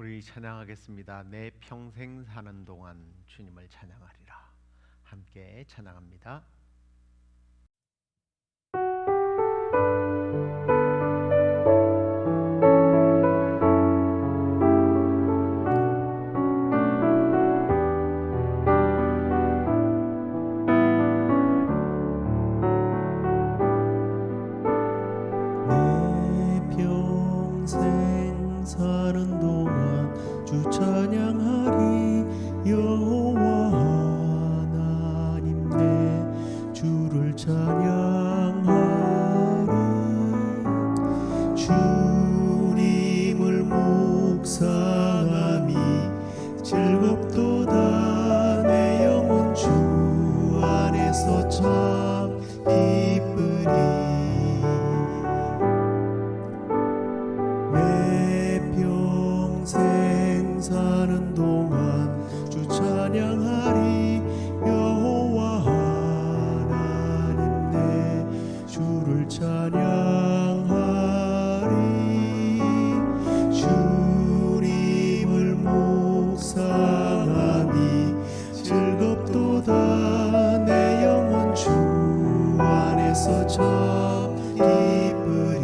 우리 찬양하겠습니다. 내 평생 사는 동안 주님을 찬양하리라. 함께 찬양합니다. 내 평생 사는 동안 주 찬양하리. 여호와 하나님 내 주를 찬양하리. 주님을 묵상함이 즐겁도다. 내 영혼 주 안에서 참 기쁘리. 내 평생 사는 동안 주 찬양하리. 여호와 하나님 내 주를 찬양하리. 주님을 묵상함이 즐겁도다. 내 영혼 주 안에서 참 기쁘리.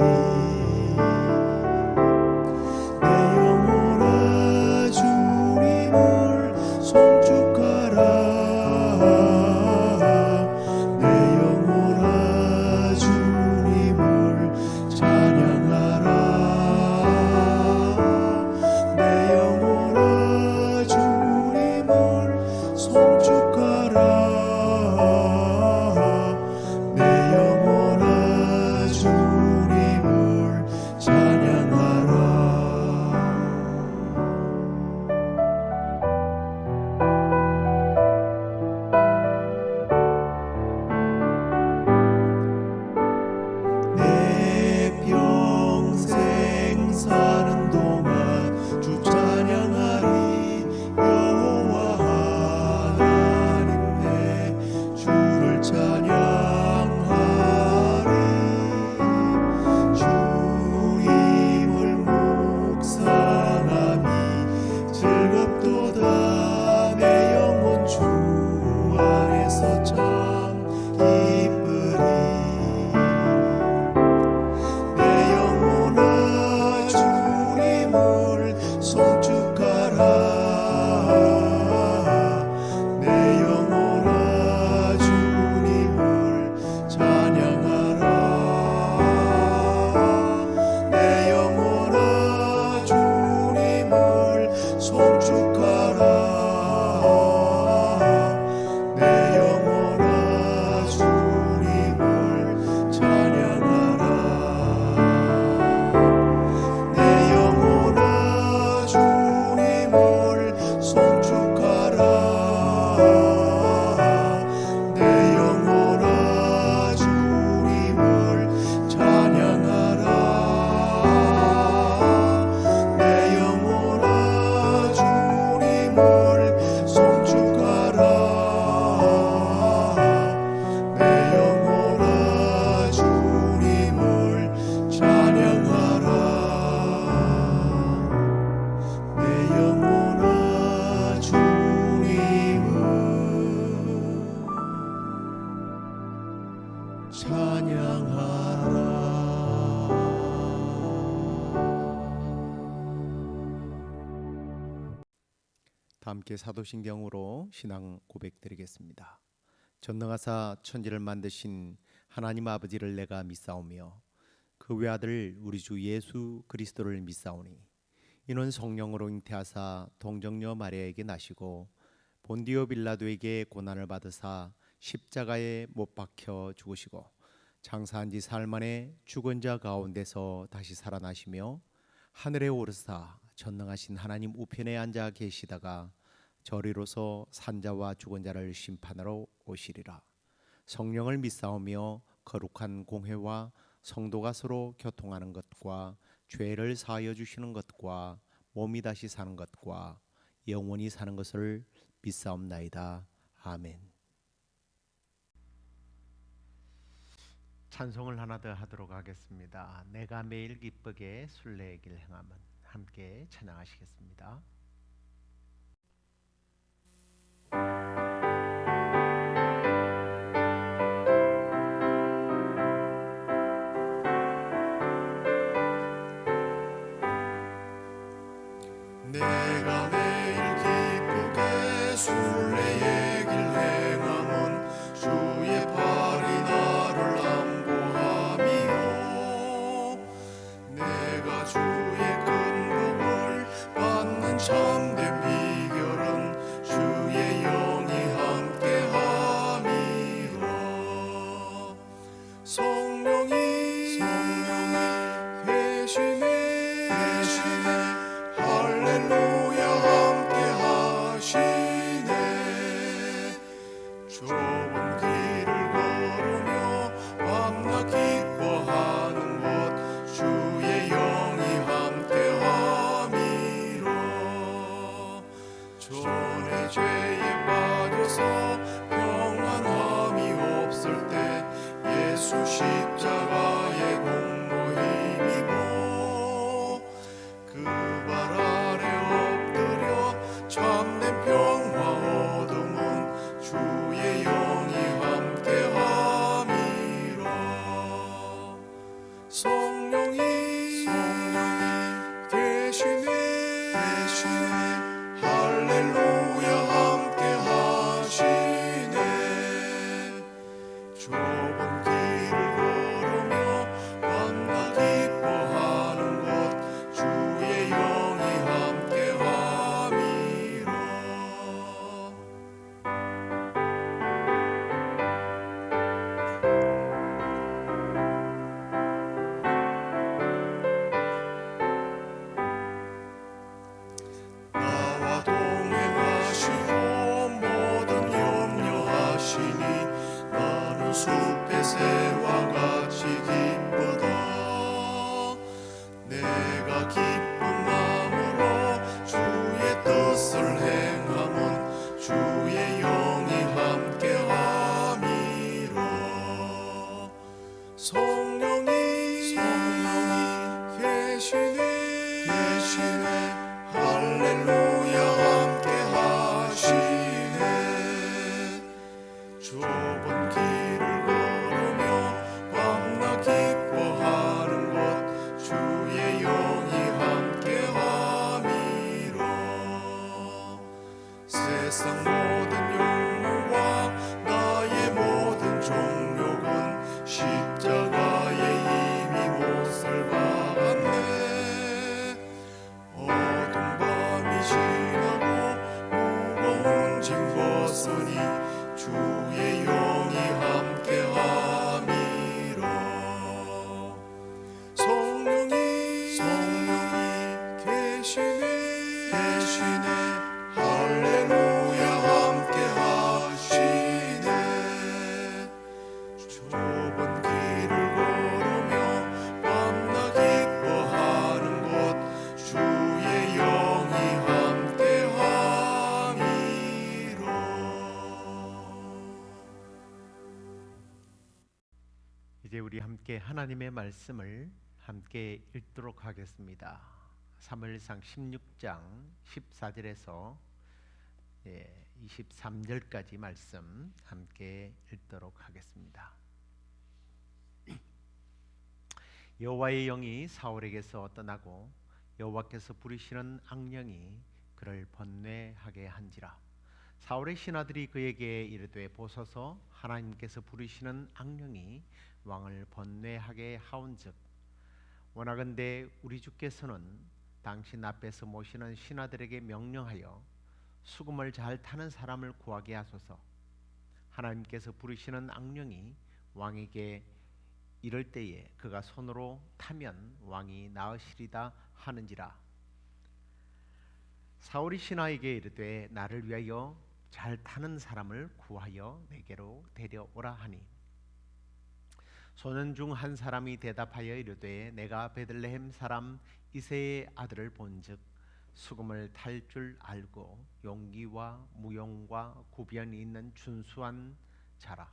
다 함께 사도신경으로 신앙 고백드리겠습니다. 전능하사 천지를 만드신 하나님 아버지를 내가 믿사오며 그 외아들 우리 주 예수 그리스도를 믿사오니 이는 성령으로 잉태하사 동정녀 마리아에게 나시고 본디오 빌라도에게 고난을 받으사 십자가에 못 박혀 죽으시고 장사한 지 사흘 만에 죽은 자 가운데서 다시 살아나시며 하늘에 오르사 전능하신 하나님 우편에 앉아 계시다가 저리로서 산자와 죽은 자를 심판하러 오시리라. 성령을 믿사오며 거룩한 공회와 성도가 서로 교통하는 것과 죄를 사하여 주시는 것과 몸이 다시 사는 것과 영원히 사는 것을 믿사옵나이다. 아멘. 찬송을 하나 더 하도록 하겠습니다. 내가 매일 기쁘게 순례의 길 행함은 함께 찬양하시겠습니다. 내가 매일 기쁘게 순례의 길 행함은 주의 팔이 나를 안보함이요 내가 주의 큰 복을 받는 참된 비결은 주의 영이 함께함이라 성령이 계시네 할렐루야 함께 하시네 좁은 길을 걸으며 밤낮 기뻐하는 것 주의 영이 함께 함이라 전에 죄에 빠져서 평안함이 없을 때 예수 십자가의 공로 힘입어 그 발 아래 엎드려 참된 평화 얻음은 주의 영이 함께함이라 성령이 계시네 할렐루야 함께 하시네 좁은 길을 걸으며 밤낮 기뻐하는 것 주의 영이 함께함이라 나와 동행하시고 모든 염려하시니 나는 숲의 새와 같이 기쁘다 내가 기쁜 마음으로 주의 뜻을 행함은 주의 영이 함께함이라 성령이 계시네 할렐루야 함께 하시네 좁은 길을 걸으며 밤낮 기뻐하는 것 주의 영이 함께함이라 세상 모든 욕망과 나의 모든 정욕은 십자가에 이미 못을 박았네 어둠 밤이 지나고 무거운 짐 벗으니 주의 영이 함께함이라 성령이 계시네 할렐루야 함께 하시네 좁은 길을 걸으며 밤낮 기뻐하는 것 주의 영이 함께함이라 이제 우리 함께 하나님의 말씀을 함께 읽도록 하겠습니다. 사무엘상 16장 14절에서 23절까지 말씀 함께 읽도록 하겠습니다. 여호와의 영이 사울에게서 떠나고 여호와께서 부르시는 악령이 그를 번뇌하게 한지라 사울의 신하들이 그에게 이르되 보소서 하나님께서 부르시는 악령이 왕을 번뇌하게 하온즉 원하건대 우리 주께서는 당신 앞에서 모시는 신하들에게 명령하여 수금을 잘 타는 사람을 구하게 하소서. 하나님께서 부르시는 악령이 왕에게 이럴 때에 그가 손으로 타면 왕이 나으시리다 하는지라. 사울이 신하에게 이르되 나를 위하여 잘 타는 사람을 구하여 내게로 데려오라 하니 소년 중 한 사람이 대답하여 이르되 내가 베들레헴 사람 이새의 아들을 본즉 수금을 탈 줄 알고 용기와 무용과 구변이 있는 준수한 자라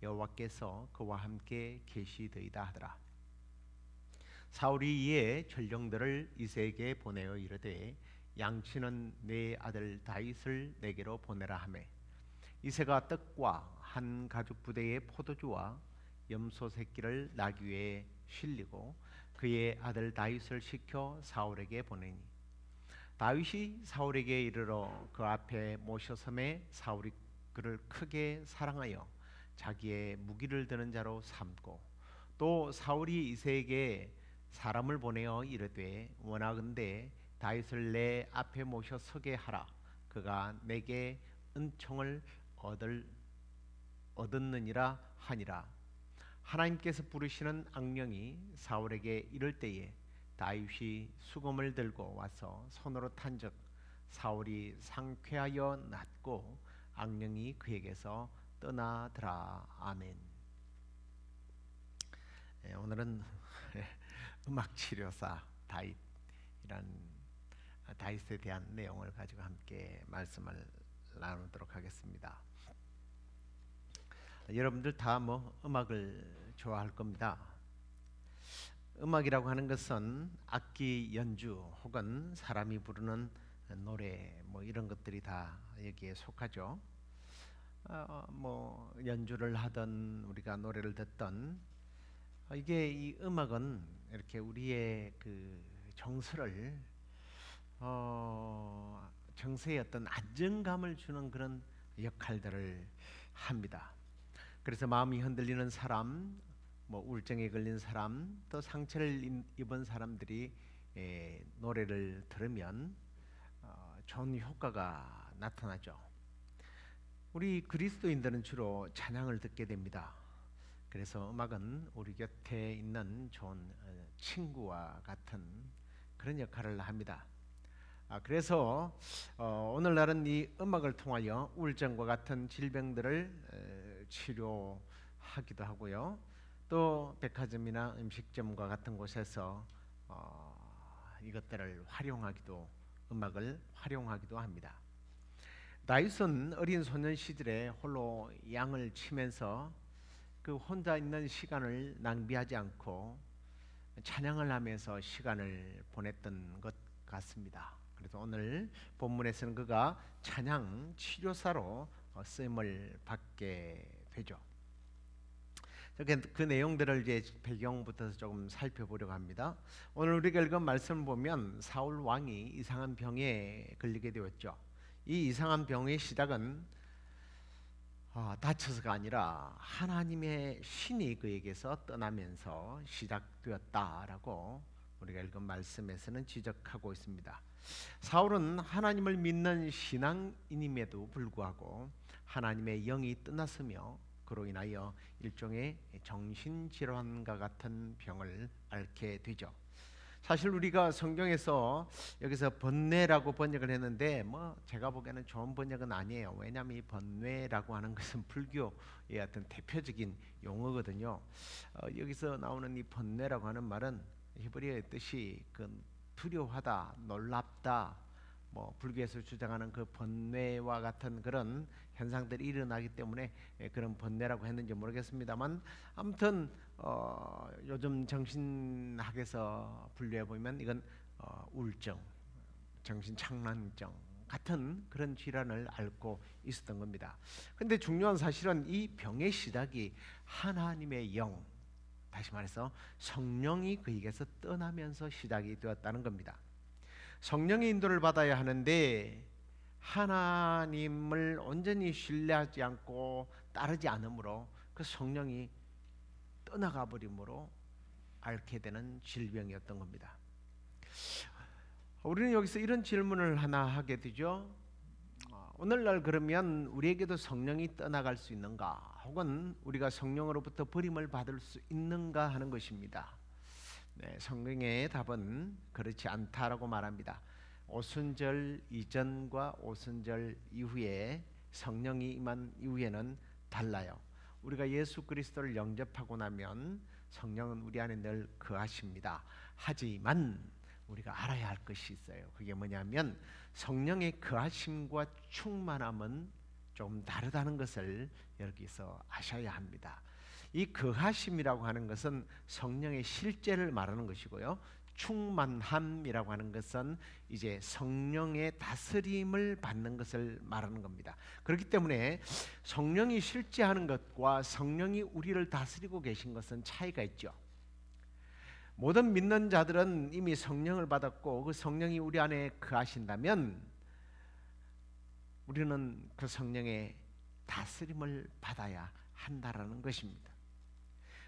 여호와께서 그와 함께 계시더이다 하더라. 사울이 이에 전령들을 이새에게 보내어 이르되 양치는 내 아들 다윗을 내게로 보내라 하매 이새가 떡과 한 가죽 부대의 포도주와 염소 새끼를 나귀 위에 실리고 그의 아들 다윗을 시켜 사울에게 보내니 다윗이 사울에게 이르러 그 앞에 모셔섬에 사울이 그를 크게 사랑하여 자기의 무기를 드는 자로 삼고 또 사울이 이새에게 사람을 보내어 이르되 원하건대 다윗을 내 앞에 모셔 서게 하라. 그가 내게 은총을 얻었느니라 하니라. 하나님께서 부르시는 악령이 사울에게 이를 때에 다윗이 수금을 들고 와서 손으로 탄즉 사울이 상쾌하여 낫고 악령이 그에게서 떠나더라. 아멘. 오늘은 음악치료사 다윗이란 다윗에 대한 내용을 가지고 함께 말씀을 나누도록 하겠습니다. 여러분들 다 음악을 좋아할 겁니다. 음악이라고 하는 것은 악기 연주 혹은 사람이 부르는 노래 이런 것들이 다 여기에 속하죠. 연주를 하든 우리가 노래를 듣든 이게 이 음악은 이렇게 우리의 그 정서를 정서의 어떤 안정감을 주는 그런 역할들을 합니다. 그래서 마음이 흔들리는 사람, 우울증에 걸린 사람, 또 상처를 입은 사람들이 노래를 들으면 좋은 효과가 나타나죠. 우리 그리스도인들은 주로 찬양을 듣게 됩니다. 그래서 음악은 우리 곁에 있는 좋은 친구와 같은 그런 역할을 합니다. 그래서 오늘날은 이 음악을 통하여 우울증과 같은 질병들을 치료하기도 하고요. 또 백화점이나 음식점과 같은 곳에서 이것들을 음악을 활용하기도 합니다. 다윗은 어린 소년 시절에 홀로 양을 치면서 그 혼자 있는 시간을 낭비하지 않고 찬양을 하면서 시간을 보냈던 것 같습니다. 그래서 오늘 본문에서는 그가 찬양 치료사로 쓰임을 받게 되죠. 그 내용들을 이제 배경부터 조금 살펴보려고 합니다. 오늘 우리가 읽은 말씀을 보면 사울 왕이 이상한 병에 걸리게 되었죠. 이 이상한 병의 시작은 다쳐서가 아니라 하나님의 신이 그에게서 떠나면서 시작되었다라고 우리가 읽은 말씀에서는 지적하고 있습니다. 사울은 하나님을 믿는 신앙인임에도 불구하고 하나님의 영이 떠났으며 그로 인하여 일종의 정신질환과 같은 병을 앓게 되죠. 사실 우리가 성경에서 여기서 번뇌라고 번역을 했는데 제가 보기에는 좋은 번역은 아니에요. 왜냐하면 이 번뇌라고 하는 것은 불교의 어떤 대표적인 용어거든요. 여기서 나오는 이 번뇌라고 하는 말은 히브리어의 뜻이 두려워하다, 놀랍다, 불교에서 주장하는 그 번뇌와 같은 그런 현상들이 일어나기 때문에 그런 번뇌라고 했는지 모르겠습니다만 아무튼 요즘 정신학에서 분류해 보면 이건 우울증, 정신착란증 같은 그런 질환을 앓고 있었던 겁니다. 그런데 중요한 사실은 이 병의 시작이 하나님의 영, 다시 말해서 성령이 그에게서 떠나면서 시작이 되었다는 겁니다. 성령의 인도를 받아야 하는데 하나님을 온전히 신뢰하지 않고 따르지 않으므로 그 성령이 떠나가 버림으로 앓게 되는 질병이었던 겁니다. 우리는 여기서 이런 질문을 하나 하게 되죠. 오늘날 그러면 우리에게도 성령이 떠나갈 수 있는가? 혹은 우리가 성령으로부터 버림을 받을 수 있는가 하는 것입니다. 성경의 답은 그렇지 않다라고 말합니다. 오순절 이전과 오순절 이후에 성령이 임한 이후에는 달라요. 우리가 예수 그리스도를 영접하고 나면 성령은 우리 안에 늘 거하십니다. 하지만 우리가 알아야 할 것이 있어요. 그게 뭐냐면 성령의 거하심과 충만함은 좀 다르다는 것을 여기서 아셔야 합니다. 이 거하심이라고 하는 것은 성령의 실제를 말하는 것이고요. 충만함이라고 하는 것은 이제 성령의 다스림을 받는 것을 말하는 겁니다. 그렇기 때문에 성령이 실제하는 것과 성령이 우리를 다스리고 계신 것은 차이가 있죠. 모든 믿는 자들은 이미 성령을 받았고 그 성령이 우리 안에 거하신다면 우리는 그 성령의 다스림을 받아야 한다라는 것입니다.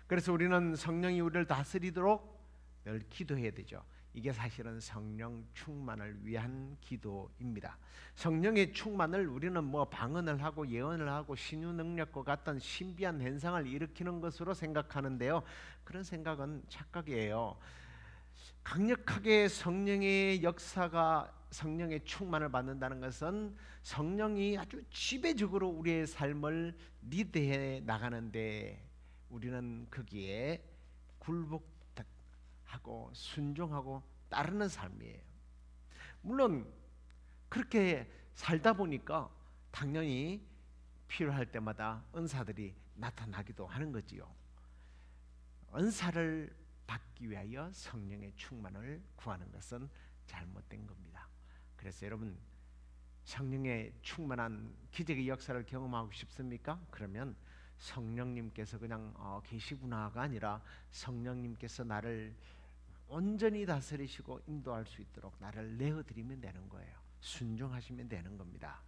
그래서 우리는 성령이 우리를 다스리도록 늘 기도해야 되죠. 이게 사실은 성령 충만을 위한 기도입니다. 성령의 충만을 우리는 뭐 방언을 하고 예언을 하고 신유 능력과 같은 신비한 현상을 일으키는 것으로 생각하는데요. 그런 생각은 착각이에요. 강력하게 성령의 역사가 성령의 충만을 받는다는 것은 성령이 아주 지배적으로 우리의 삶을 리드해 나가는데 우리는 거기에 굴복하고 순종하고 따르는 삶이에요. 물론 그렇게 살다 보니까 당연히 필요할 때마다 은사들이 나타나기도 하는 거지요. 은사를 받기 위하여 성령의 충만을 구하는 것은 잘못된 겁니다. 그래서 여러분 성령의 충만한 기적의 역사를 경험하고 싶습니까? 그러면 성령님께서 그냥 계시구나가 아니라 성령님께서 나를 온전히 다스리시고 인도할 수 있도록 나를 내어드리면 되는 거예요. 순종하시면 되는 겁니다.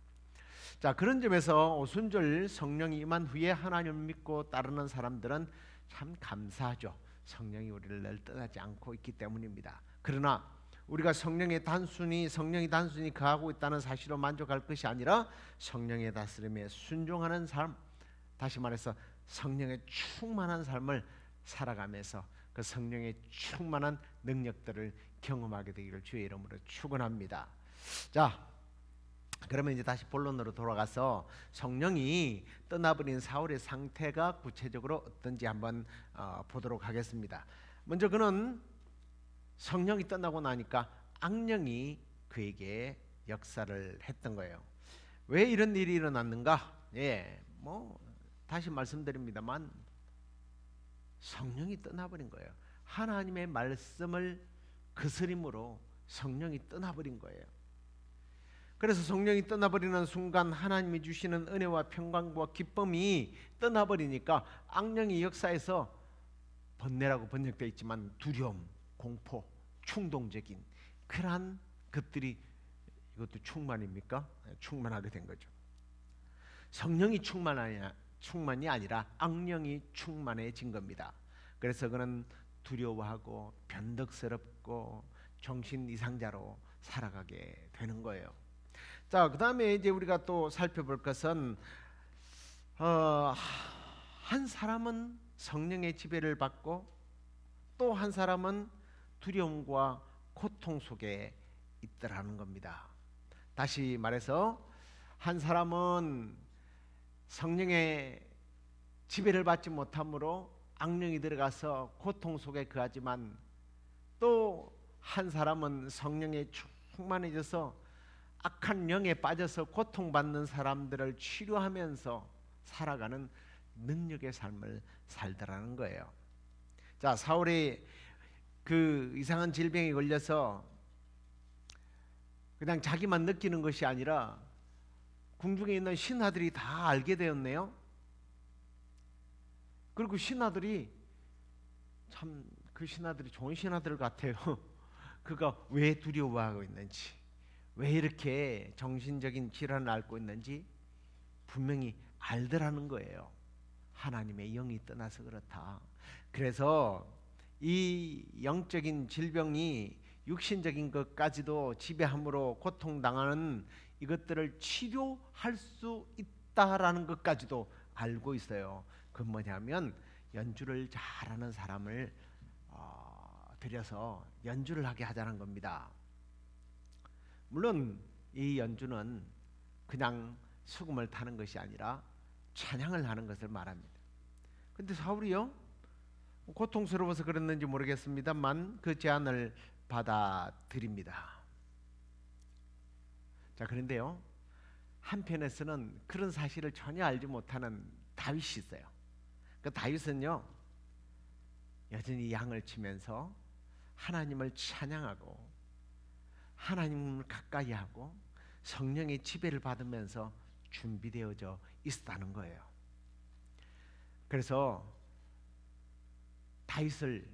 자, 그런 점에서 오순절 성령이 임한 후에 하나님을 믿고 따르는 사람들은 참 감사하죠. 성령이 우리를 늘 떠나지 않고 있기 때문입니다. 그러나 우리가 성령이 단순히 거하고 있다는 사실로 만족할 것이 아니라 성령의 다스림에 순종하는 삶, 다시 말해서 성령의 충만한 삶을 살아가면서 그 성령의 충만한 능력들을 경험하게 되기를 주의 이름으로 축원합니다. 자, 그러면 이제 다시 본론으로 돌아가서 성령이 떠나버린 사울의 상태가 구체적으로 어떤지 한번 보도록 하겠습니다. 먼저 그는 성령이 떠나고 나니까 악령이 그에게 역사를 했던 거예요. 왜 이런 일이 일어났는가? 다시 말씀드립니다만 성령이 떠나버린 거예요. 하나님의 말씀을 거스림으로 성령이 떠나버린 거예요. 그래서 성령이 떠나버리는 순간 하나님이 주시는 은혜와 평강과 기쁨이 떠나버리니까 악령이 역사에서 번뇌라고 번역되어 있지만 두려움, 공포, 충동적인 그러한 것들이 이것도 충만입니까? 충만하게 된 거죠. 성령이 충만이 아니라 악령이 충만해진 겁니다. 그래서 그는 두려워하고 변덕스럽고 정신 이상자로 살아가게 되는 거예요. 자, 그 다음에 이제 우리가 또 살펴볼 것은 한 사람은 성령의 지배를 받고 또 한 사람은 두려움과 고통 속에 있더라는 겁니다. 다시 말해서 한 사람은 성령의 지배를 받지 못함으로 악령이 들어가서 고통 속에 거하지만 또 한 사람은 성령에 충만해져서 악한 영에 빠져서 고통받는 사람들을 치료하면서 살아가는 능력의 삶을 살더라는 거예요. 자, 사울이 그 이상한 질병에 걸려서 그냥 자기만 느끼는 것이 아니라 궁중에 있는 신하들이 다 알게 되었네요. 그리고 신하들이 참 그 신하들이 좋은 신하들 같아요. 그가 왜 두려워하고 있는지, 왜 이렇게 정신적인 질환을 앓고 있는지 분명히 알더라는 거예요. 하나님의 영이 떠나서 그렇다. 그래서 이 영적인 질병이 육신적인 것까지도 지배함으로 고통당하는 이것들을 치료할 수 있다라는 것까지도 알고 있어요. 그 뭐냐면 연주를 잘하는 사람을 들여서 연주를 하게 하자는 겁니다. 물론 이 연주는 그냥 수금을 타는 것이 아니라 찬양을 하는 것을 말합니다. 근데 사울이요, 고통스러워서 그랬는지 모르겠습니다만 그 제안을 받아들입니다. 자, 그런데요, 한편에서는 그런 사실을 전혀 알지 못하는 다윗이 있어요. 그 다윗은요 여전히 양을 치면서 하나님을 찬양하고 하나님을 가까이 하고 성령의 지배를 받으면서 준비되어져 있었다는 거예요. 그래서 다윗을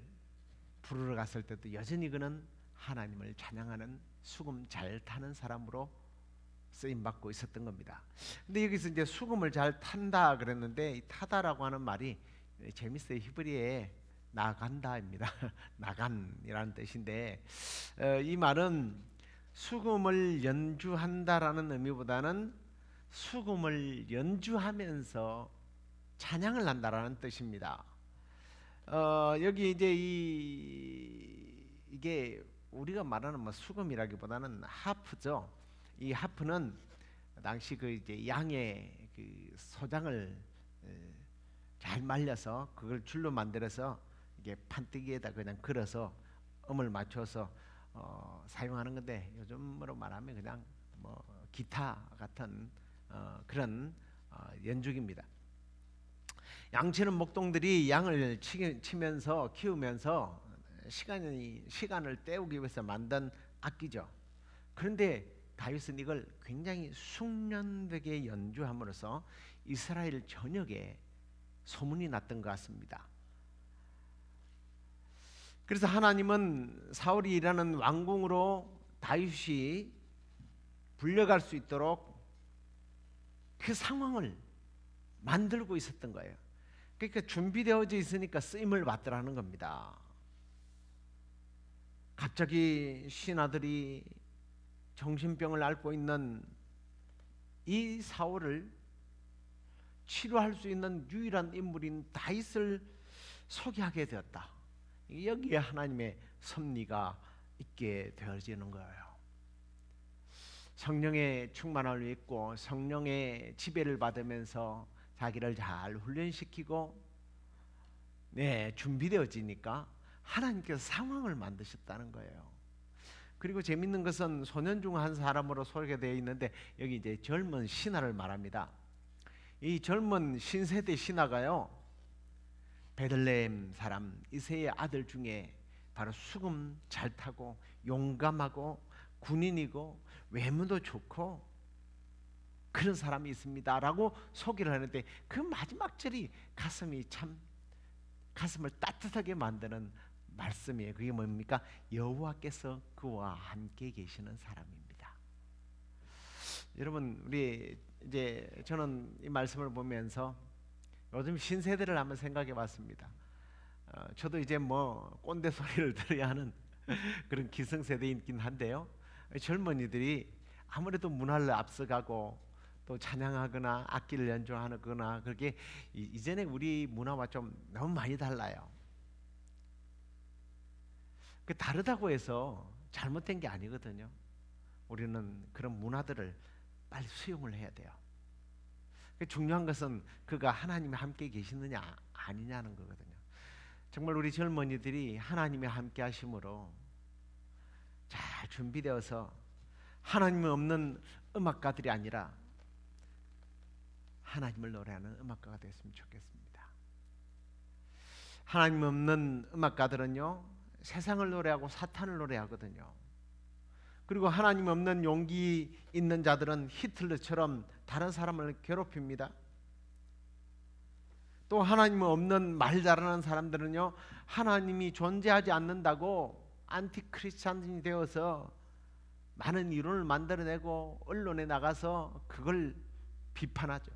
부르러 갔을 때도 여전히 그는 하나님을 찬양하는 수금 잘 타는 사람으로 쓰임 받고 있었던 겁니다. 근데 여기서 이제 수금을 잘 탄다 그랬는데 이 타다라고 하는 말이 재밌어요. 히브리어에 나간다입니다. 나간이라는 뜻인데 이 말은 수금을 연주한다라는 의미보다는 수금을 연주하면서 찬양을 한다라는 뜻입니다. 여기 이제 이게 우리가 말하는 뭐 수금이라기보다는 하프죠. 이 하프는 당시 그 이제 양의 그 소장을 잘 말려서 그걸 줄로 만들어서 이게 판뜨기에다 그냥 걸어서 음을 맞춰서 사용하는 건데 요즘으로 말하면 그냥 뭐 기타 같은 그런 연주기입니다. 양치는 목동들이 양을 치면서 키우면서 시간을 때우기 위해서 만든 악기죠. 그런데 다윗은 이걸 굉장히 숙련되게 연주함으로써 이스라엘 전역에 소문이 났던 것 같습니다. 그래서 하나님은 사울이 일하는 왕궁으로 다윗이 불려갈 수 있도록 그 상황을 만들고 있었던 거예요. 그러니까 준비되어져 있으니까 쓰임을 받더라는 겁니다. 갑자기 신하들이 정신병을 앓고 있는 이 사울을 치료할 수 있는 유일한 인물인 다윗을 소개하게 되었다. 여기에 하나님의 섭리가 있게 되어지는 거예요. 성령의 충만함을 믿고 성령의 지배를 받으면서 자기를 잘 훈련시키고 준비되어지니까 하나님께서 상황을 만드셨다는 거예요. 그리고 재밌는 것은 소년 중 한 사람으로 소개되어 있는데 여기 이제 젊은 신하를 말합니다. 이 젊은 신세대 신하가요 베들레헴 사람 이새의 아들 중에 바로 수금 잘 타고 용감하고 군인이고 외모도 좋고 그런 사람이 있습니다라고 소개를 하는데 그 마지막 절이 가슴을 따뜻하게 만드는 말씀이에요. 그게 뭡니까? 여호와께서 그와 함께 계시는 사람입니다. 여러분 우리 이제 저는 이 말씀을 보면서 요즘 신세대를 한번 생각해 봤습니다. 저도 이제 뭐 꼰대 소리를 들어야 하는 그런 기성세대이긴 한데요. 젊은이들이 아무래도 문화를 앞서가고 또 찬양하거나 악기를 연주하거나 그렇게 이전에 우리 문화와 좀 너무 많이 달라요. 그 다르다고 해서 잘못된 게 아니거든요. 우리는 그런 문화들을 빨리 수용을 해야 돼요. 중요한 것은 그가 하나님이 함께 계시느냐 아니냐는 거거든요. 정말 우리 젊은이들이 하나님이 함께 하심으로 잘 준비되어서 하나님이 없는 음악가들이 아니라 하나님을 노래하는 음악가가 됐으면 좋겠습니다. 하나님 없는 음악가들은요 세상을 노래하고 사탄을 노래하거든요. 그리고 하나님 없는 용기 있는 자들은 히틀러처럼 다른 사람을 괴롭힙니다. 또 하나님 없는 말 잘하는 사람들은요 하나님이 존재하지 않는다고 안티크리스찬이 되어서 많은 이론을 만들어내고 언론에 나가서 그걸 비판하죠.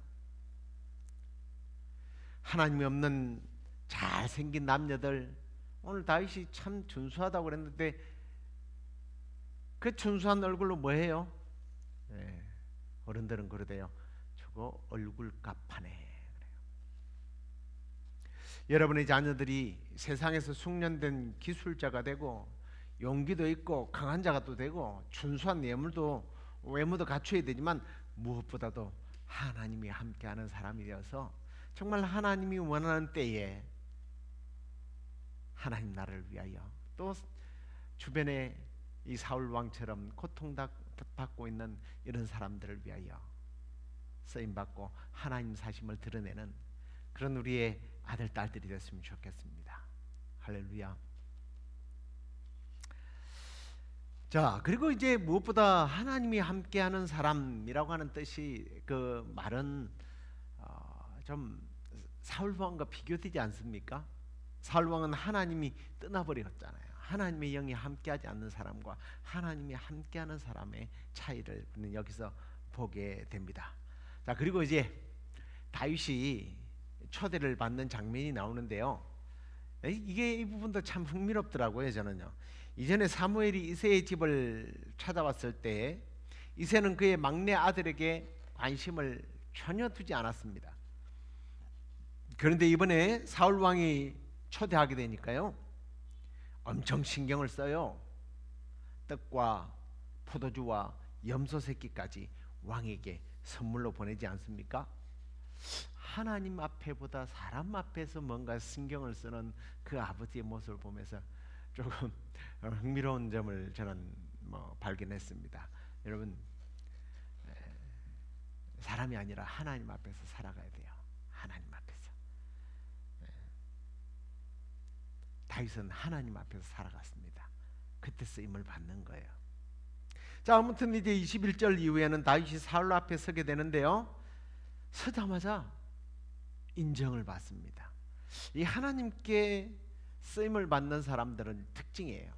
하나님이 없는 잘생긴 남녀들, 오늘 다윗이 참 준수하다고 그랬는데 그 준수한 얼굴로 뭐해요? 어른들은 그러대요. 저거 얼굴값하네. 그래요. 여러분의 자녀들이 세상에서 숙련된 기술자가 되고 용기도 있고 강한 자가 또 되고 준수한 외모도 갖춰야 되지만 무엇보다도 하나님이 함께하는 사람이 되어서 정말 하나님이 원하는 때에 하나님 나라를 위하여 또 주변에 이 사울 왕처럼 고통받고 있는 이런 사람들을 위하여 쓰임받고 하나님 사심을 드러내는 그런 우리의 아들 딸들이 됐으면 좋겠습니다. 할렐루야. 자, 그리고 이제 무엇보다 하나님이 함께하는 사람이라고 하는 뜻이 그 말은 좀 사울 왕과 비교되지 않습니까? 사울 왕은 하나님이 떠나버렸잖아요. 하나님의 영이 함께하지 않는 사람과 하나님이 함께하는 사람의 차이를 우리는 여기서 보게 됩니다. 자, 그리고 이제 다윗이 초대를 받는 장면이 나오는데요. 이게 이 부분도 참 흥미롭더라고요. 저는요. 이전에 사무엘이 이새의 집을 찾아왔을 때 이새는 그의 막내 아들에게 관심을 전혀 두지 않았습니다. 그런데 이번에 사울 왕이 초대하게 되니까요, 엄청 신경을 써요. 떡과 포도주와 염소 새끼까지 왕에게 선물로 보내지 않습니까? 하나님 앞에보다 사람 앞에서 뭔가 신경을 쓰는 그 아버지의 모습을 보면서 조금 흥미로운 점을 저는 발견했습니다. 여러분, 사람이 아니라 하나님 앞에서 살아가야 돼요. 하나님 앞에서. 다윗은 하나님 앞에서 살아갔습니다. 그때 쓰임을 받는 거예요. 자, 아무튼 이제 21절 이후에는 다윗이 사울 앞에 서게 되는데요, 서자마자 인정을 받습니다. 이 하나님께 쓰임을 받는 사람들은 특징이에요.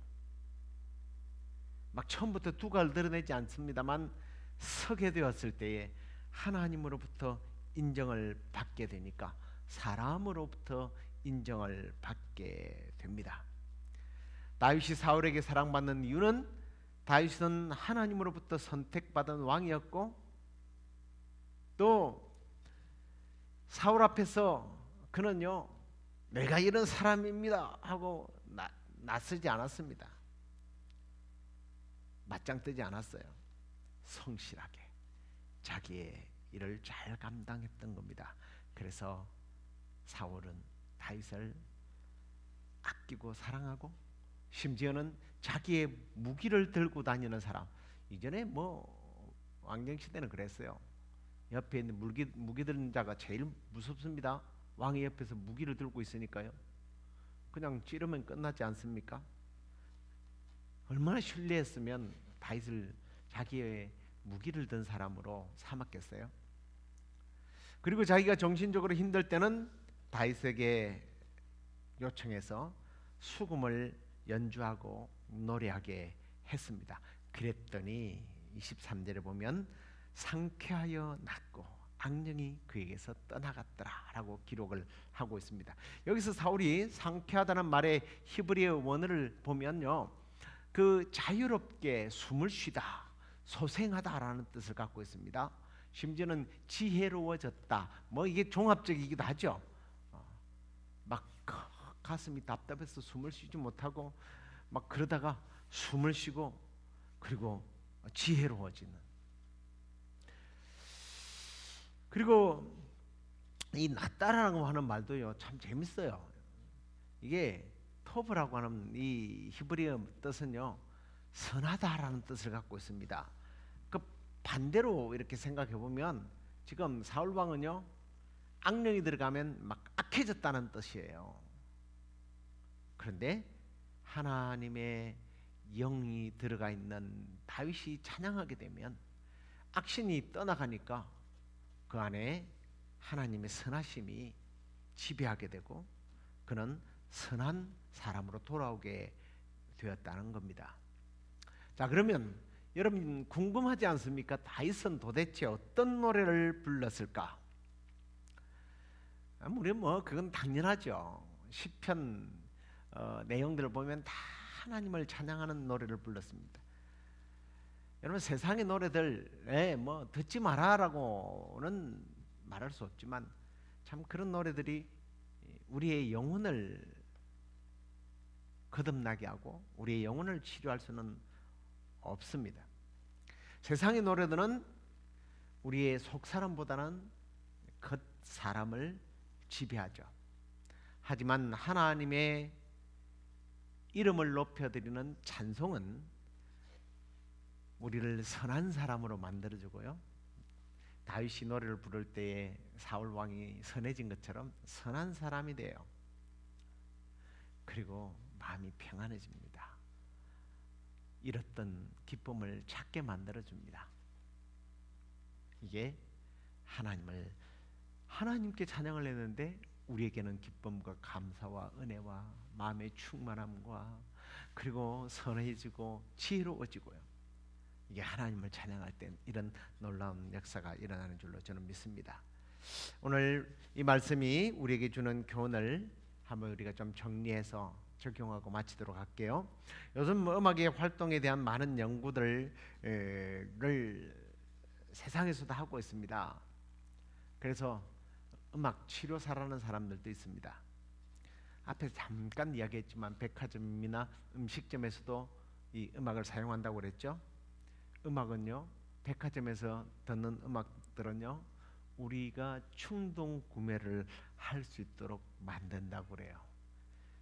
막 처음부터 두각을 드러내지 않습니다만 서게 되었을 때에 하나님으로부터 인정을 받게 되니까 사람으로부터 인정을 받게 됩니다. 다윗이 사울에게 사랑받는 이유는 다윗은 하나님으로부터 선택받은 왕이었고, 또 사울 앞에서 그는요, 내가 이런 사람입니다 하고 나서지 않았습니다. 맞짱 뜨지 않았어요. 성실하게 자기의 일을 잘 감당했던 겁니다. 그래서 사울은 다윗을 아끼고 사랑하고, 심지어는 자기의 무기를 들고 다니는 사람. 이전에 왕정 시대는 그랬어요. 옆에 있는 무기 드는 자가 제일 무섭습니다. 왕의 옆에서 무기를 들고 있으니까요. 그냥 찌르면 끝나지 않습니까? 얼마나 신뢰했으면 다윗을 자기의 무기를 든 사람으로 삼았겠어요. 그리고 자기가 정신적으로 힘들 때는 다윗에게 요청해서 수금을 연주하고 노래하게 했습니다. 그랬더니 23절에 보면 상쾌하여 낫고 악령이 그에게서 떠나갔더라라고 기록을 하고 있습니다. 여기서 사울이 상쾌하다는 말의 히브리어 원어를 보면요, 그 자유롭게 숨을 쉬다, 소생하다라는 뜻을 갖고 있습니다. 심지어는 지혜로워졌다. 이게 종합적이기도 하죠. 막 가슴이 답답해서 숨을 쉬지 못하고 막 그러다가 숨을 쉬고, 그리고 지혜로워지는. 그리고 이 낫다라고 하는 말도요, 참 재밌어요. 이게 토브라고 하는 이 히브리어 뜻은요, 선하다라는 뜻을 갖고 있습니다. 그 반대로 이렇게 생각해 보면 지금 사울 왕은요, 악령이 들어가면 막 악해졌다는 뜻이에요. 그런데 하나님의 영이 들어가 있는 다윗이 찬양하게 되면 악신이 떠나가니까 그 안에 하나님의 선하심이 지배하게 되고 그는 선한 사람으로 돌아오게 되었다는 겁니다. 자, 그러면 여러분 궁금하지 않습니까? 다윗은 도대체 어떤 노래를 불렀을까? 우리 그건 당연하죠. 시편 내용들을 보면 다 하나님을 찬양하는 노래를 불렀습니다. 여러분 세상의 노래들 듣지 마라라고는 말할 수 없지만 참 그런 노래들이 우리의 영혼을 거듭나게 하고 우리의 영혼을 치료할 수는 없습니다. 세상의 노래들은 우리의 속 사람보다는 겉 사람을 지배하죠. 하지만 하나님의 이름을 높여드리는 찬송은 우리를 선한 사람으로 만들어주고요, 다윗이 노래를 부를 때에 사울 왕이 선해진 것처럼 선한 사람이 돼요. 그리고 마음이 평안해집니다. 잃었던 기쁨을 찾게 만들어줍니다. 이게 하나님께 찬양을 했는데 우리에게는 기쁨과 감사와 은혜와 마음의 충만함과 그리고 선해지고 지혜로워지고요. 이게 하나님을 찬양할 때 이런 놀라운 역사가 일어나는 줄로 저는 믿습니다. 오늘 이 말씀이 우리에게 주는 교훈을 한번 우리가 좀 정리해서 적용하고 마치도록 할게요. 요즘 음악의 활동에 대한 많은 연구들을 세상에서도 하고 있습니다. 그래서 음악 치료사라는 사람들도 있습니다. 앞에 잠깐 이야기했지만 백화점이나 음식점에서도 이 음악을 사용한다고 그랬죠. 음악은요, 백화점에서 듣는 음악들은요, 우리가 충동 구매를 할 수 있도록 만든다고 그래요.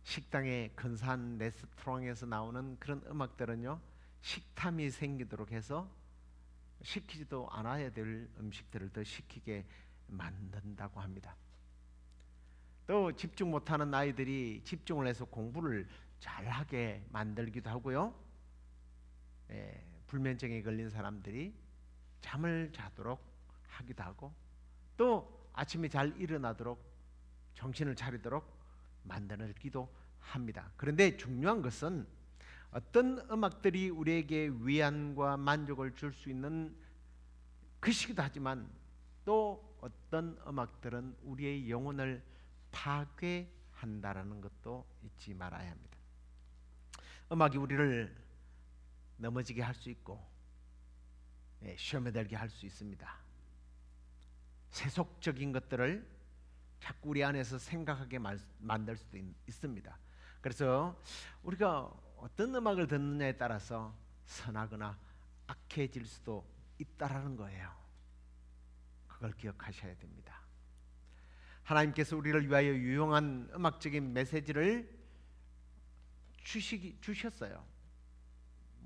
식당의 근사한 레스토랑에서 나오는 그런 음악들은요, 식탐이 생기도록 해서 시키지도 않아야 될 음식들을 더 시키게 만든다고 합니다. 또 집중 못하는 아이들이 집중을 해서 공부를 잘하게 만들기도 하고요. 불면증에 걸린 사람들이 잠을 자도록 하기도 하고, 또 아침에 잘 일어나도록 정신을 차리도록 만들기도 합니다. 그런데 중요한 것은 어떤 음악들이 우리에게 위안과 만족을 줄 수 있는 것이기도 하지만 또 어떤 음악들은 우리의 영혼을 파괴한다라는 것도 잊지 말아야 합니다. 음악이 우리를 넘어지게 할 수 있고 시험에 들게 할 수 있습니다. 세속적인 것들을 자꾸 우리 안에서 생각하게 만들 수도 있습니다. 그래서 우리가 어떤 음악을 듣느냐에 따라서 선하거나 악해질 수도 있다라는 거예요. 그걸 기억하셔야 됩니다. 하나님께서 우리를 위하여 유용한 음악적인 메시지를 주셨어요.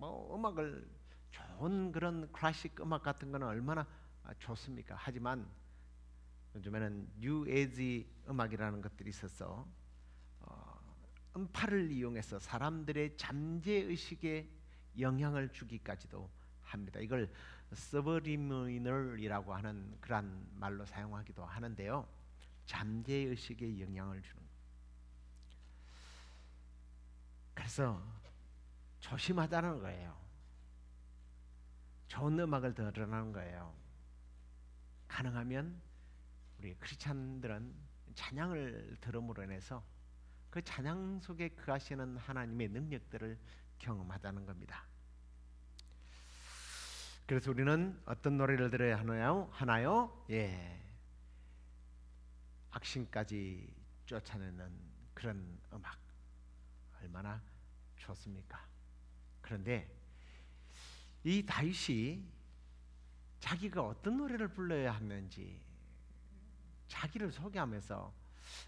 음악을 좋은 그런 클래식 음악 같은 거는 얼마나 좋습니까? 하지만 요즘에는 뉴 에이지 음악이라는 것들이 있어서 음파를 이용해서 사람들의 잠재의식에 영향을 주기까지도 합니다. 이걸 서브리미널이라고 하는 그런 말로 사용하기도 하는데요. 잠재의식에 영향을 주는 것. 그래서 조심하자는 거예요. 좋은 음악을 들으라는 거예요. 가능하면 우리 크리스찬들은 찬양을 들음으로 인해서 그 찬양 속에 거하시는 하나님의 능력들을 경험하자는 겁니다. 그래서 우리는 어떤 노래를 들어야 하나요? 악신까지 쫓아내는 그런 음악 얼마나 좋습니까? 그런데 이 다윗이 자기가 어떤 노래를 불러야 하는지 자기를 소개하면서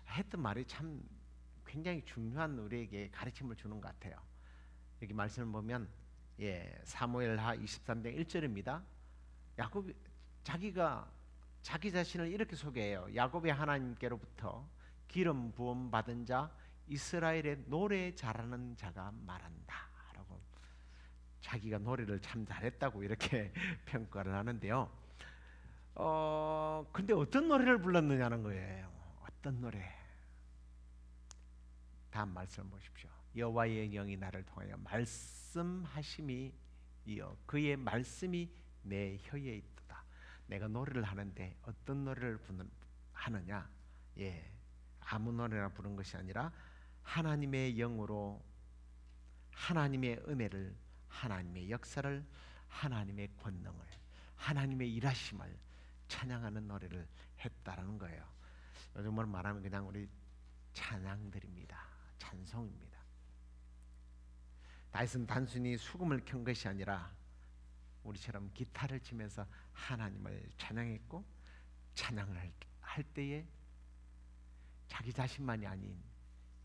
했던 말이 참 굉장히 중요한 우리에게 가르침을 주는 것 같아요. 여기 말씀을 보면 사무엘하 23장 1절입니다. 야곱 자기가 자기 자신을 이렇게 소개해요. 야곱의 하나님께로부터 기름 부음 받은 자 이스라엘의 노래 잘하는 자가 말한다 라고 자기가 노래를 참 잘했다고 이렇게 평가를 하는데요. 근데 어떤 노래를 불렀느냐는 거예요. 어떤 노래? 다음 말씀을 보십시오. 여호와의 영이 나를 통하여 말씀하심이 이어 그의 말씀이 내 혀에 있도다. 내가 노래를 하는데 어떤 노래를 하느냐? 아무 노래나 부른 것이 아니라 하나님의 영으로 하나님의 은혜를, 하나님의 역사를, 하나님의 권능을, 하나님의 일하심을 찬양하는 노래를 했다라는 거예요. 요즘으로 말하면 그냥 우리 찬양들입니다. 찬송입니다. 다윗은 단순히 수금을 켠 것이 아니라 우리처럼 기타를 치면서 하나님을 찬양했고, 찬양을 할 때에 자기 자신만이 아닌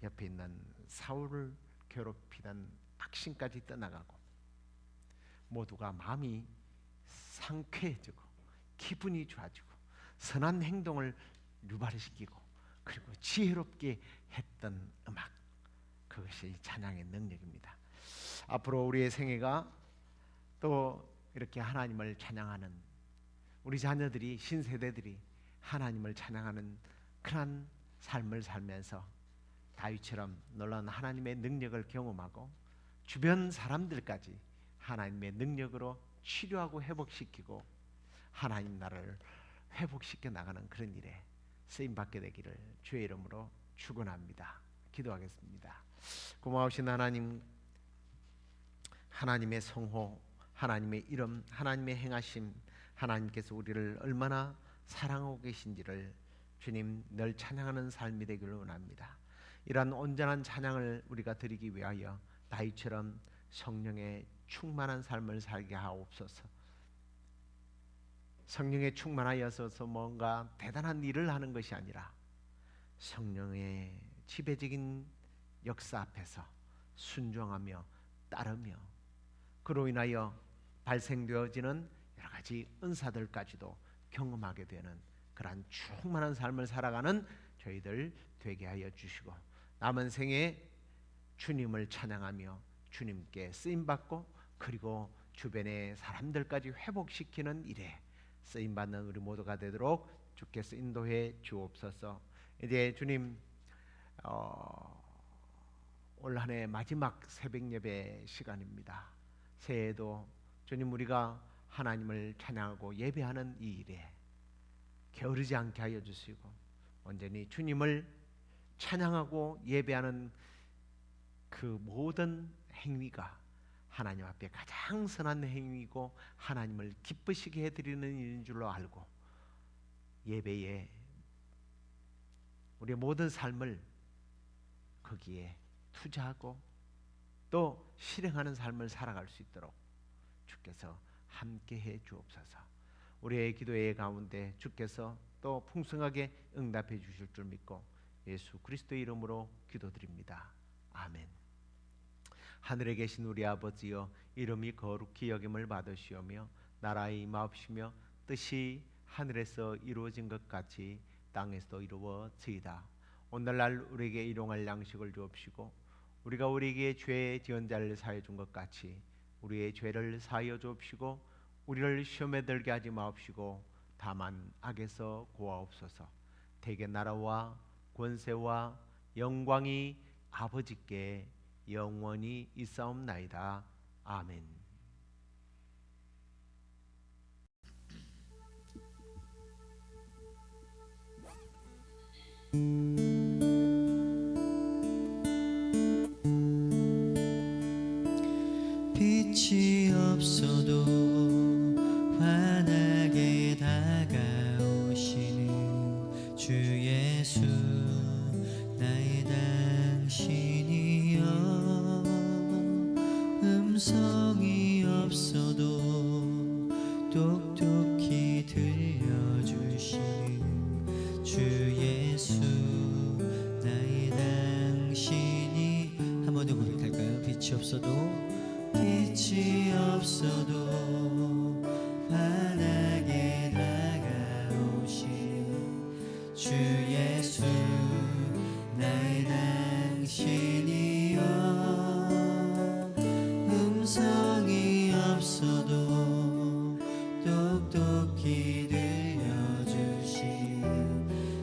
옆에 있는 사울을 괴롭히던 악신까지 떠나가고 모두가 마음이 상쾌해지고 기분이 좋아지고 선한 행동을 유발시키고 그리고 지혜롭게 했던 음악, 그것이 찬양의 능력입니다. 앞으로 우리의 생애가 또 이렇게 하나님을 찬양하는, 우리 자녀들이, 신세대들이 하나님을 찬양하는 그러한 삶을 살면서 다윗처럼 놀라운 하나님의 능력을 경험하고 주변 사람들까지 하나님의 능력으로 치료하고 회복시키고 하나님 나라를 회복시켜 나가는 그런 일에 쓰임받게 되기를 주의 이름으로 축원합니다. 기도하겠습니다. 고마우신 하나님, 하나님의 성호, 하나님의 이름, 하나님의 행하심, 하나님께서 우리를 얼마나 사랑하고 계신지를 주님 늘 찬양하는 삶이 되기를 원합니다. 이러한 온전한 찬양을 우리가 드리기 위하여 다윗처럼 성령의 충만한 삶을 살게 하옵소서. 성령에 충만하여서 뭔가 대단한 일을 하는 것이 아니라 성령의 지배적인 역사 앞에서 순종하며 따르며 그로 인하여 발생되어지는 여러 가지 은사들까지도 경험하게 되는 그러한 충만한 삶을 살아가는 저희들 되게 하여 주시고 남은 생에 주님을 찬양하며 주님께 쓰임받고 그리고 주변의 사람들까지 회복시키는 일에 쓰임받는 우리 모두가 되도록 주께서 인도해 주옵소서. 이제 주님 올 한 해 마지막 새벽 예배 시간입니다. 새해에도 주님 우리가 하나님을 찬양하고 예배하는 이 일에 게으르지 않게 하여 주시고 온전히 주님을 찬양하고 예배하는 그 모든 행위가 하나님 앞에 가장 선한 행위이고 하나님을 기쁘시게 해드리는 일인 줄로 알고 예배에 우리의 모든 삶을 거기에 투자하고 또 실행하는 삶을 살아갈 수 있도록 주께서 함께해 주옵소서. 우리의 기도의 가운데 주께서 또 풍성하게 응답해 주실 줄 믿고 예수 그리스도의 이름으로 기도드립니다. 아멘. 하늘에 계신 우리 아버지여, 이름이 거룩히 여김을 받으시오며 나라의 임하옵시며 뜻이 하늘에서 이루어진 것 같이 땅에서도 이루어지이다. 오늘날 우리에게 일용할 양식을 주옵시고 우리가 우리에게 죄 지은 자를 사하여 준 것 같이 우리의 죄를 사하여 주옵시고 우리를 시험에 들게 하지 마옵시고 다만 악에서 구하옵소서. 대개 나라와 권세와 영광이 아버지께 영원히 있사옵나이다. 아멘. 빛이 없어도 환하게 다가오시는 주 예수, 나의 당신이여. 음성이 없어도 똑똑히 들려주시는 주 예수, 나의 당신이. 한 번 더 고백할까요? 빛이 없어도 환하게 다가오시는 주 예수, 나의 당신이여. 음성이 없어도 똑똑히 들려주시는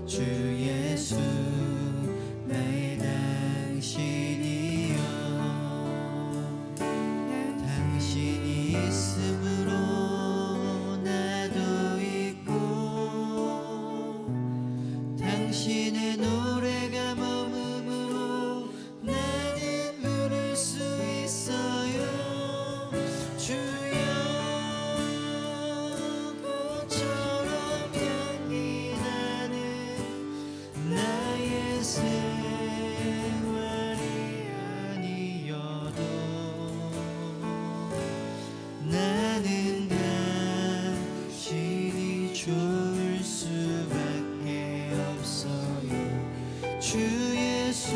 주 예수, 나의 당신이여. 당신이 있음으로 나도 있고 당신의 노래가 머금으로 나는 부를 수 있어요. 주여, 꽃처럼 향기 나는 나의 생활이 아니어도 나는 당신이 좋을 수밖에 없어요. 주 예수,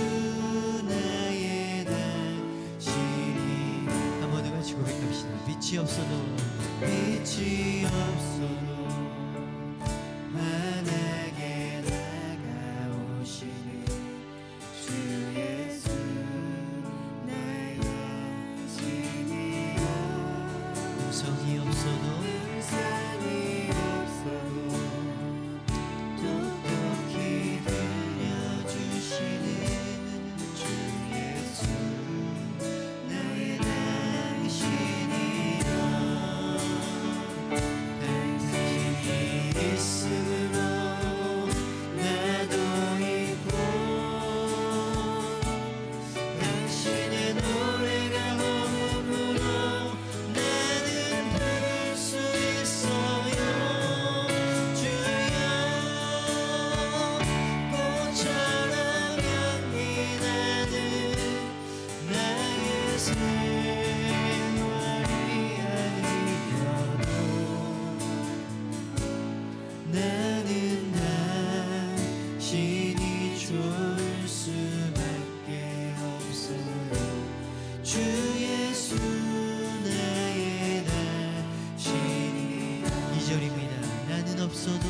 나의 당신이. 한 번 더 같이 고백합시다. 빛이 없어도 능산이 없어도 똑똑히 들려주시는 주 예수 나의 당신이여 당신이 있음으로 나도 있고 당신의 노래가 머금으로 나는 부를 수 있어요 주여 꽃처럼 향기 나는 나의 생활이 아니어도 나는 당신이 좋을 수밖에 없어요 주 예수 나의 당신이 2절입니다 나는 없어도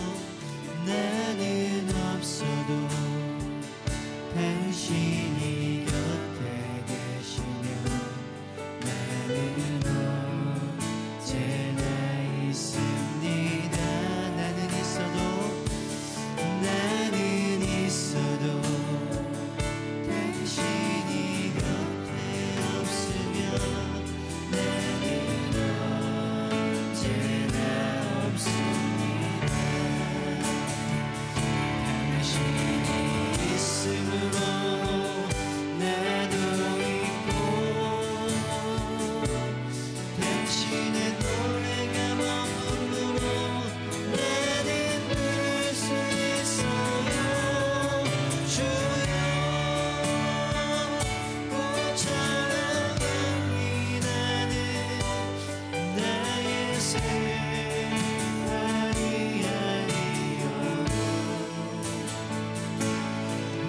당신이 곁에 계시며 나는 언제나 있습니다 나는 있어도 당신이 곁에 없으면 나는 언제나 없습니다 당신이 있음으로 나도 있고 당신의 노래가 머금으로 나는 부를 수 있어요 주여 꽃처럼 향기 나는 나의 생활이 아니어도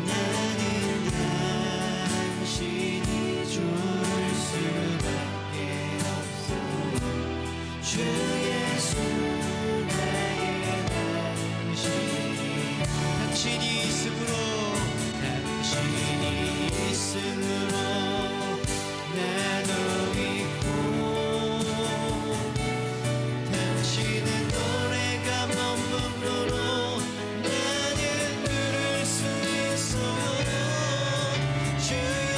나는 당신이 좋을 수밖에 없어요 주 예수 나의 당신이 있음으로 나도 있고 당신의 노래가 머금으로 나는 부를 수 있어요 주여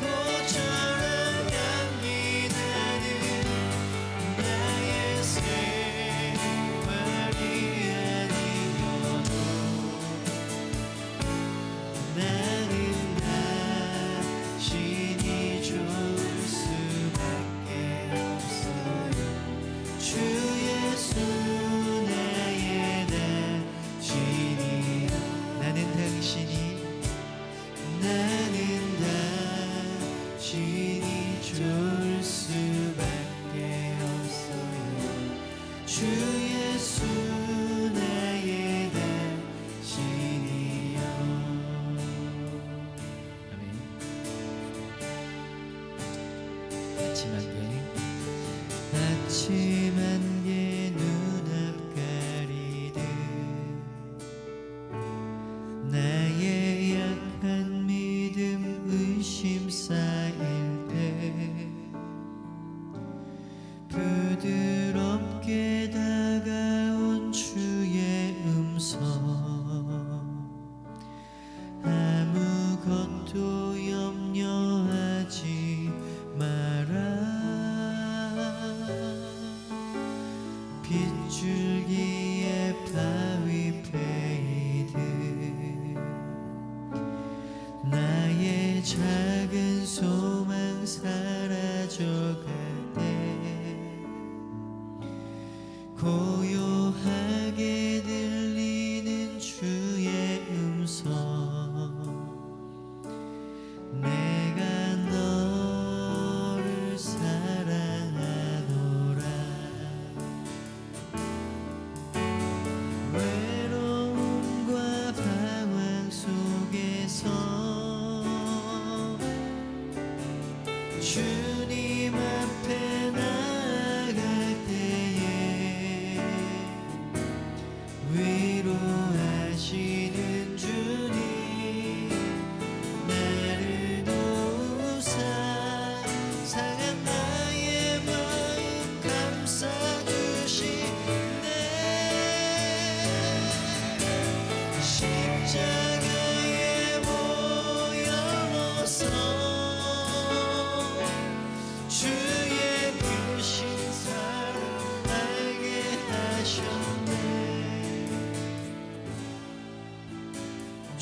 꽃처럼 향기 나는 나의 생활이 아니어도 나는 당신이 좋을 수밖에 없어요 주 예수 나의 당신이 나는 당신이 좋을 수밖에 없어요 주 예수 나의 당신이여 아멘 아침 안개 눈앞 가리듯 나의 약한 믿음 의심 쌓일 때 부드럽게 다가온 주의 음성 아무것도 염려하지 마라 빗줄기에 바위 패이듯 나의 작은 소망 사라져갈 때 고요하게 들리는 주의 음성 내가 너를 사랑하노라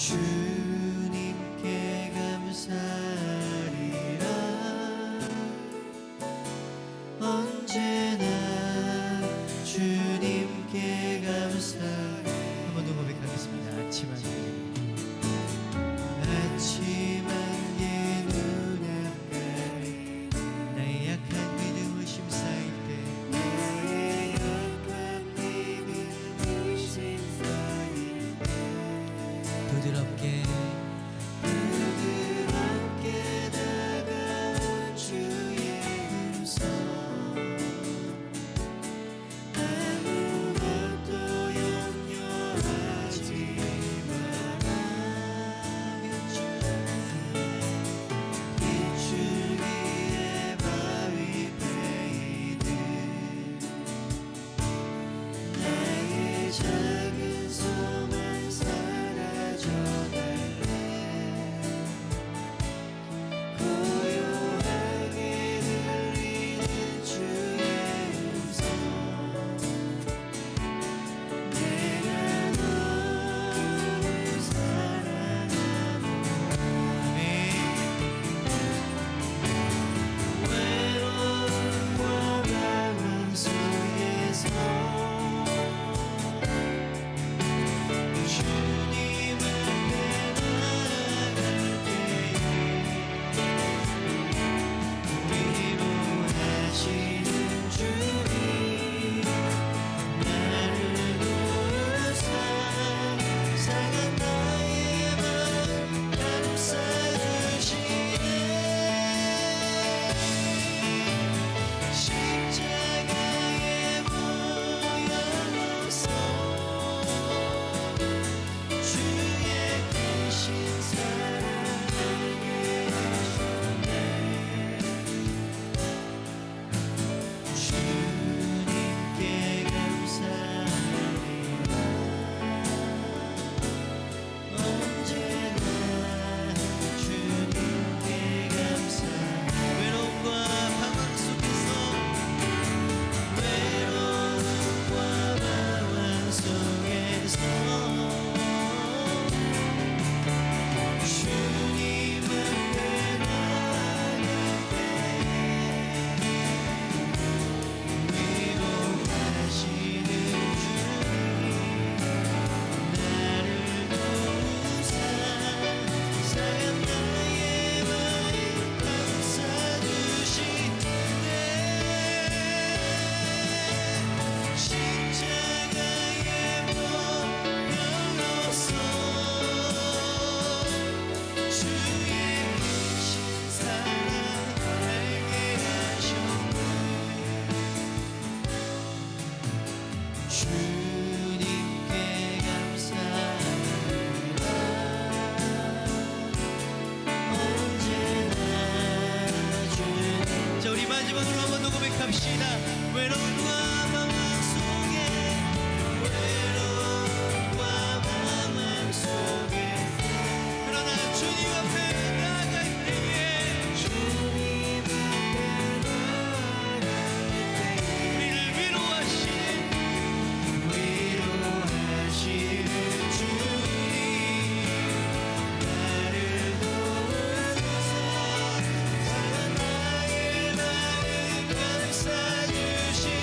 주님께 감사하리라 언제나 주님께 감사 한 번 더 고백하겠습니다. 아침 안개 눈앞까지 나의 약한 믿음을 심사할 때 부드럽게 다가온 주의 음성 아무것도 염려하지 말아면 이주기의 바위 베이듯 나의 작은 소망 사라져갈래 고요하게 들리는 주의 음성 내가 너를 사랑하노라 외로움과 방황 속에서 주님 앞에 나갈 때에 위로하시는 주님 나를 도우사 상한 나의 마음 감싸주시네 십자가에 모여서 주의 크신 사랑 알게 하셨네 주님께 감사합니다 언제나 주님께 감사 외로움과 방황 속에서 주님 앞에 나갈 때 위로하시는 주님 나를 도우사 상한 나의 마음 감싸주시네 십자가에 모여서 주의 크신 사랑 알게 하셨네 주님께 감사합니다 언제나 주님 자 우리 마지막으로 한 번 더 고백합시다 외로움과 방황 속에 그러나 주님 앞에 나갈 때에 우리를 위로하시는 주님 나를 도우사 상한 나의 마음 감싸주시네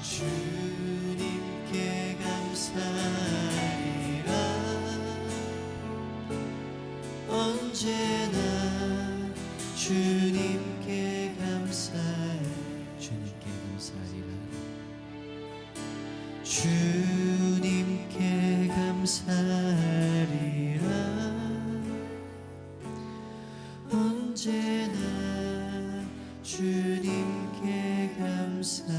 주님께 감사하리라 주님께 감사하리라 언제나 주님께 감사하리라